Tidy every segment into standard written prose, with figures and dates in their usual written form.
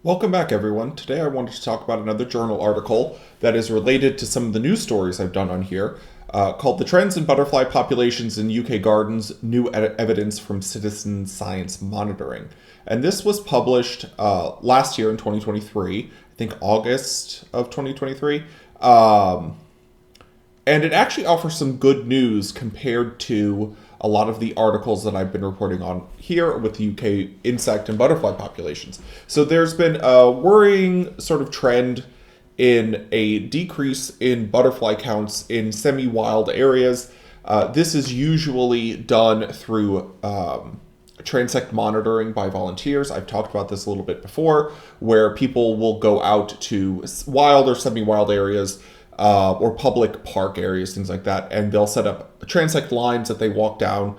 Welcome back, everyone. Today I wanted to talk about another journal article that is related to some of the news stories I've done on here, called The Trends in Butterfly Populations in UK Gardens, New Evidence from Citizen Science Monitoring. And this was published last year in 2023, I think August of 2023. And it actually offers some good news compared to a lot of the articles that I've been reporting on here with the UK insect and butterfly populations. So there's been a worrying sort of trend in a decrease in butterfly counts in semi-wild areas. This is usually done through transect monitoring by volunteers. I've talked about this a little bit before, where people will go out to wild or semi-wild areas, or public park areas, things like that, and they'll set up transect lines that they walk down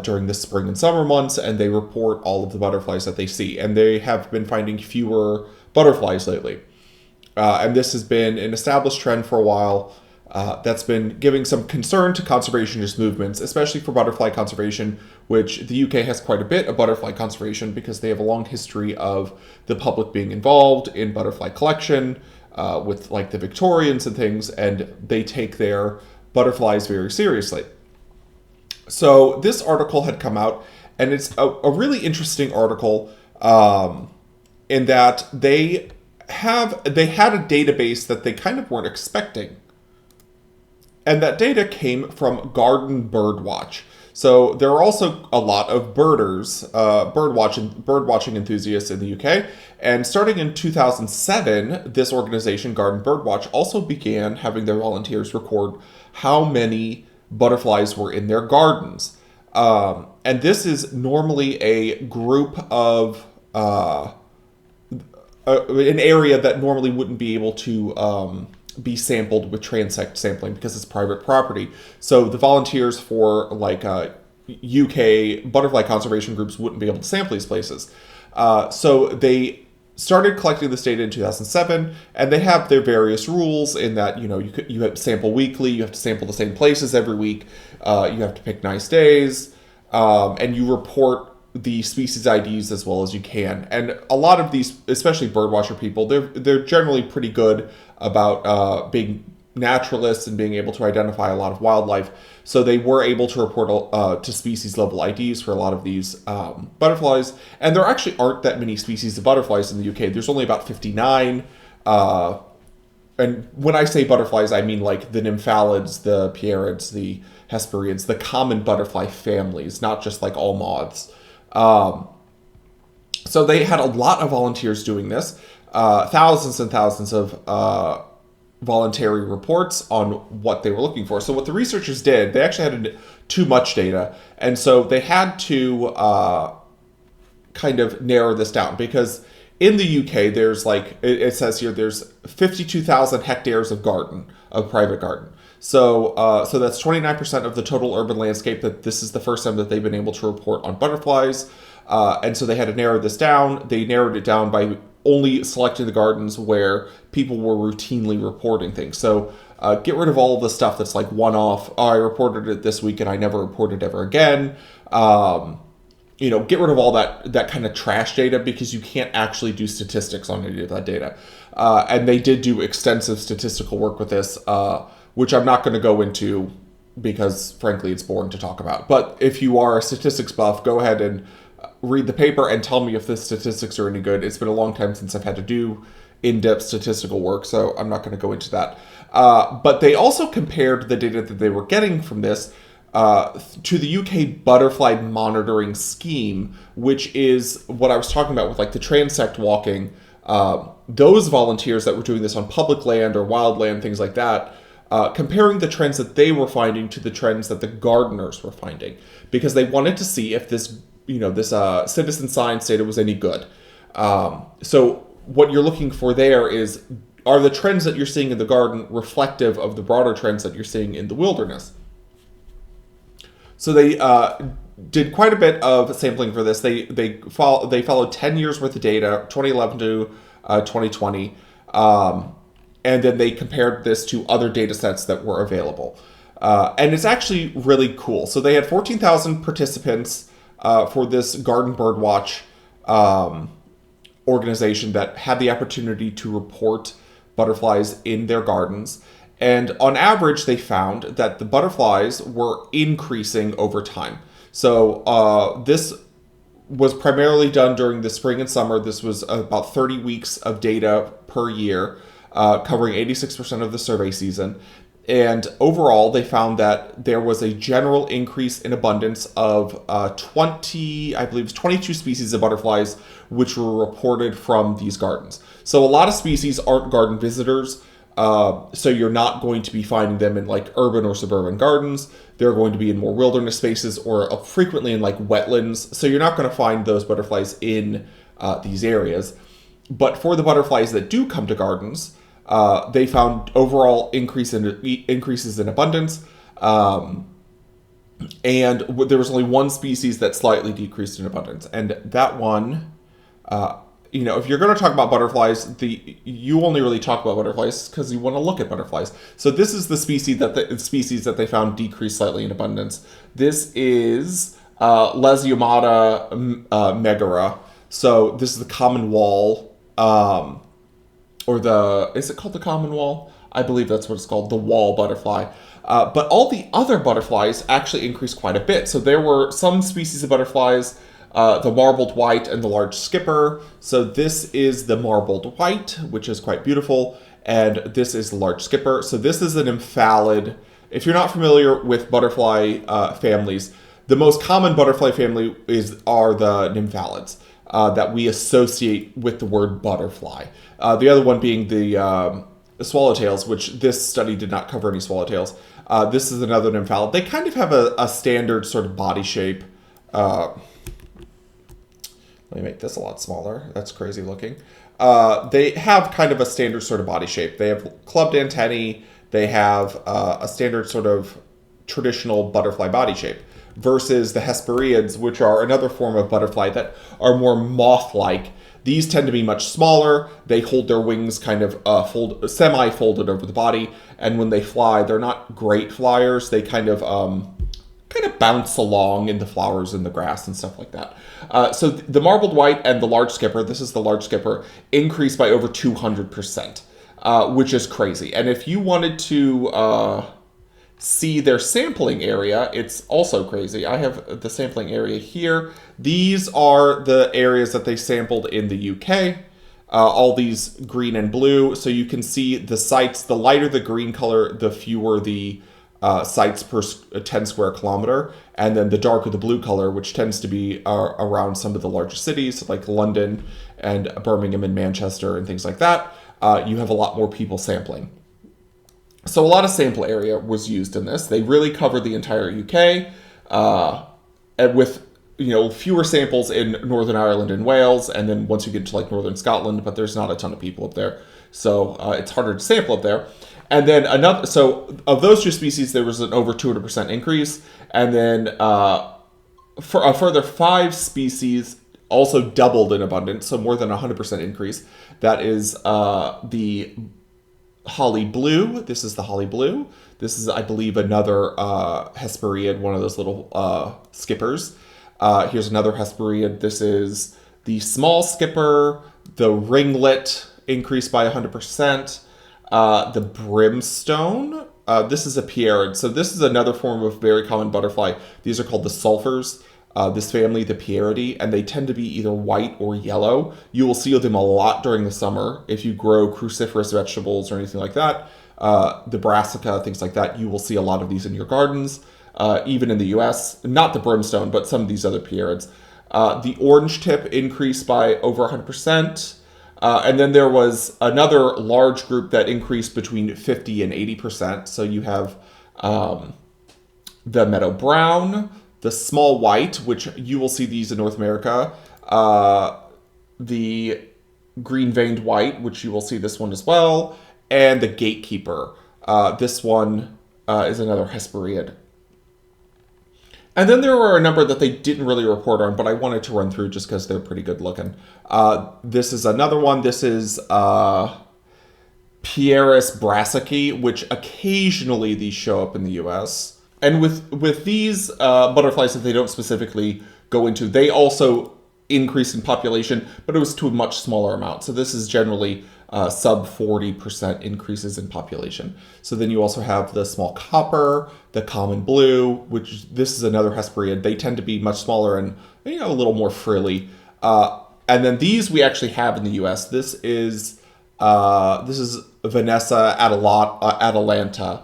during the spring and summer months, and they report all of the butterflies that they see. And they have been finding fewer butterflies lately. And this has been an established trend for a while that's been giving some concern to conservationist movements, especially for butterfly conservation, which the UK has quite a bit of butterfly conservation because they have a long history of the public being involved in butterfly collection, with like the Victorians and things, and they take their butterflies very seriously. So this article had come out, and it's a really interesting article in that they had a database that they kind of weren't expecting. And that data came from Garden Birdwatch. So there are also a lot of birdwatching enthusiasts in the UK. And starting in 2007, this organization, Garden Birdwatch, also began having their volunteers record how many butterflies were in their gardens. And this is normally a group of an area that normally wouldn't be able to be sampled with transect sampling because it's private property. So the volunteers for like UK butterfly conservation groups wouldn't be able to sample these places. So they started collecting this data in 2007, and they have their various rules in that, you have to sample weekly, you have to sample the same places every week, you have to pick nice days, and you report the species IDs as well as you can. And a lot of these, especially birdwatcher people, they're generally pretty good about being naturalists and being able to identify a lot of wildlife. So they were able to report to species level IDs for a lot of these butterflies. And there actually aren't that many species of butterflies in the UK. There's only about 59. And when I say butterflies, I mean like the nymphalids, the pierrids, the hesperiids, the common butterfly families, not just like all moths. So they had a lot of volunteers doing this, thousands and thousands of voluntary reports on what they were looking for. So what the researchers did, they actually had too much data, and so they had to kind of narrow this down, because in the UK there's like, it says here, there's 52,000 hectares of private garden. So that's 29% of the total urban landscape. That this is the first time that they've been able to report on butterflies. And so they had to narrow this down. They narrowed it down by only selecting the gardens where people were routinely reporting things. So get rid of all of the stuff that's like one-off. Oh, I reported it this week and I never reported ever again. Get rid of all that kind of trash data, because you can't actually do statistics on any of that data. And they did do extensive statistical work with this, which I'm not going to go into because, frankly, it's boring to talk about. But if you are a statistics buff, go ahead and read the paper and tell me if the statistics are any good. It's been a long time since I've had to do in-depth statistical work, so I'm not going to go into that. But they also compared the data that they were getting from this to the UK butterfly monitoring scheme, which is what I was talking about with like the transect walking. Those volunteers that were doing this on public land or wild land, things like that, comparing the trends that they were finding to the trends that the gardeners were finding, because they wanted to see if this citizen science data was any good. So what you're looking for there is, are the trends that you're seeing in the garden reflective of the broader trends that you're seeing in the wilderness? So they did quite a bit of sampling for this. They followed 10 years worth of data, 2011 to 2020. And then they compared this to other data sets that were available. And it's actually really cool. So they had 14,000 participants for this Garden Birdwatch organization that had the opportunity to report butterflies in their gardens. And on average, they found that the butterflies were increasing over time. So this was primarily done during the spring and summer. This was about 30 weeks of data per year, covering 86% of the survey season. And overall, they found that there was a general increase in abundance of 20, I believe, 22 species of butterflies, which were reported from these gardens. So a lot of species aren't garden visitors. So you're not going to be finding them in like urban or suburban gardens. They're going to be in more wilderness spaces or frequently in like wetlands. So you're not going to find those butterflies in these areas. But for the butterflies that do come to gardens, they found overall increases in abundance. And there was only one species that slightly decreased in abundance. And that one, if you're going to talk about butterflies, you only really talk about butterflies because you want to look at butterflies. So this is the species that they found decreased slightly in abundance. This is Lasiomata megara. So this is the common wall, is it called the common wall? I believe that's what it's called, the wall butterfly. But all the other butterflies actually increased quite a bit. So there were some species of butterflies, the marbled white and the large skipper. So this is the marbled white, which is quite beautiful, and this is the large skipper. So this is an emphalid. If you're not familiar with butterfly families, the most common butterfly family are the nymphalids that we associate with the word butterfly. The other one being the swallowtails, which this study did not cover any swallowtails. This is another nymphalid. They kind of have a standard sort of body shape. Let me make this a lot smaller. That's crazy looking. They have kind of a standard sort of body shape. They have clubbed antennae. They have a standard sort of traditional butterfly body shape versus the Hesperiids, which are another form of butterfly that are more moth-like. These tend to be much smaller. They hold their wings kind of semi-folded over the body. And when they fly, they're not great flyers. They kind of bounce along in the flowers and the grass and stuff like that. So the marbled white and the large skipper, this is the large skipper, increased by over 200%, which is crazy. And if you wanted to see their sampling area, it's also crazy. I have the sampling area here. These are the areas that they sampled in the UK. All these green and blue. So you can see the sites, the lighter the green color, the fewer the sites per 10 square kilometer, and then the darker the blue color, which tends to be around some of the larger cities like London and Birmingham and Manchester and things like that. You have a lot more people sampling. So a lot of sample area was used in this. They really covered the entire UK, and with fewer samples in Northern Ireland and Wales, and then once you get to like Northern Scotland, but there's not a ton of people up there, so it's harder to sample up there. And then so of those two species, there was an over 200% increase. And then for a further 5 species also doubled in abundance, so more than 100% increase. That is the holly blue. This is the holly blue. This is, I believe, another Hesperiid, one of those little skippers. Here's another Hesperiid. This is the small skipper. The ringlet increased by 100%. The brimstone, this is a pierid. So this is another form of very common butterfly. These are called the sulfurs, this family, the Pieridae, and they tend to be either white or yellow. You will see them a lot during the summer. If you grow cruciferous vegetables or anything like that, the brassica, things like that, you will see a lot of these in your gardens, even in the US. Not the brimstone, but some of these other Pierids. The orange tip increased by over 100%. And then there was another large group that increased between 50 and 80%. So you have the meadow brown, the small white, which you will see these in North America, the green veined white, which you will see this one as well, and the gatekeeper. This one is another Hesperiid. And then there were a number that they didn't really report on, but I wanted to run through just because they're pretty good looking. This is another one. This is Pieris brassicae, which occasionally these show up in the US. And with these butterflies that they don't specifically go into, they also increase in population, but it was to a much smaller amount. So this is generally sub 40% increases in population. So then you also have the small copper, the common blue, which this is another Hesperiid. They tend to be much smaller and a little more frilly. And then these we actually have in the U.S. This is Vanessa Atalanta.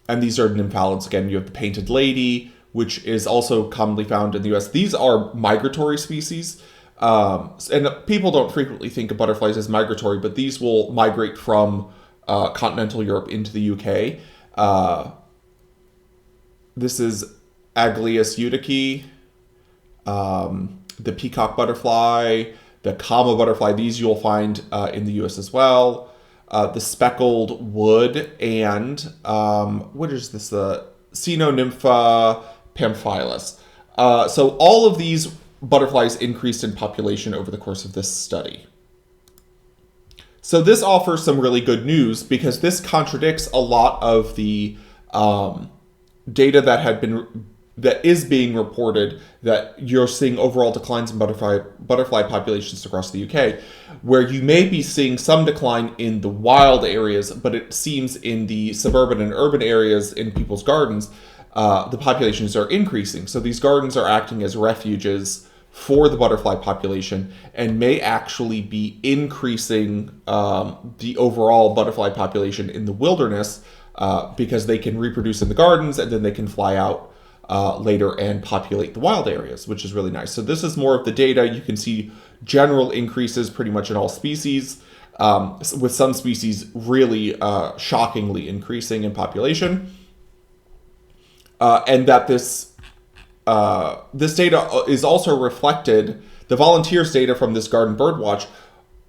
And these are nymphalids. Again, you have the painted lady, which is also commonly found in the U.S. These are migratory species. And people don't frequently think of butterflies as migratory, but these will migrate from continental Europe into the UK. This is Aglaeus eutiki, the peacock butterfly, the comma butterfly. These you'll find in the US as well. The speckled wood and, what is this? The Cynonympha pamphilus. So all of these butterflies increased in population over the course of this study. So this offers some really good news because this contradicts a lot of the data that is being reported that you're seeing overall declines in butterfly populations across the UK, where you may be seeing some decline in the wild areas, but it seems in the suburban and urban areas in people's gardens, the populations are increasing. So these gardens are acting as refuges for the butterfly population and may actually be increasing the overall butterfly population in the wilderness because they can reproduce in the gardens and then they can fly out later and populate the wild areas, which is really nice. So this is more of the data. You can see general increases pretty much in all species, with some species really shockingly increasing in population. And that this data is also reflected, the volunteers' data from this garden birdwatch,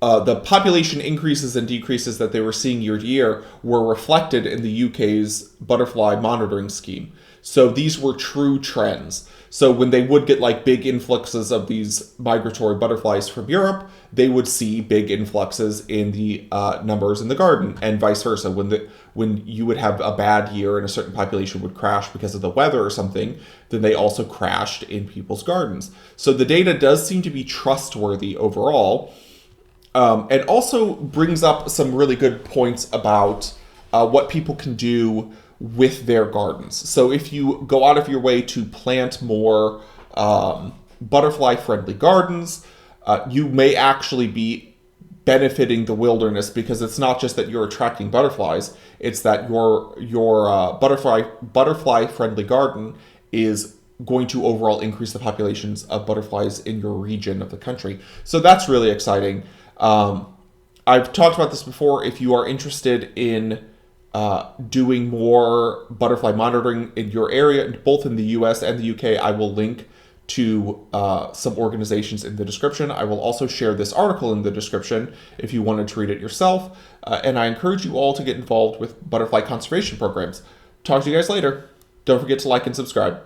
the population increases and decreases that they were seeing year to year were reflected in the UK's butterfly monitoring scheme. So these were true trends. So when they would get like big influxes of these migratory butterflies from Europe, they would see big influxes in the numbers in the garden, and vice versa. When you would have a bad year and a certain population would crash because of the weather or something, then they also crashed in people's gardens. So the data does seem to be trustworthy overall, and also brings up some really good points about what people can do with their gardens. So if you go out of your way to plant more butterfly-friendly gardens, you may actually be benefiting the wilderness, because it's not just that you're attracting butterflies, it's that your butterfly-friendly garden is going to overall increase the populations of butterflies in your region of the country. So that's really exciting. I've talked about this before. If you are interested in doing more butterfly monitoring in your area, both in the US and the UK, I will link to some organizations in the description. I will also share this article in the description if you wanted to read it yourself. And I encourage you all to get involved with butterfly conservation programs. Talk to you guys later. Don't forget to like and subscribe.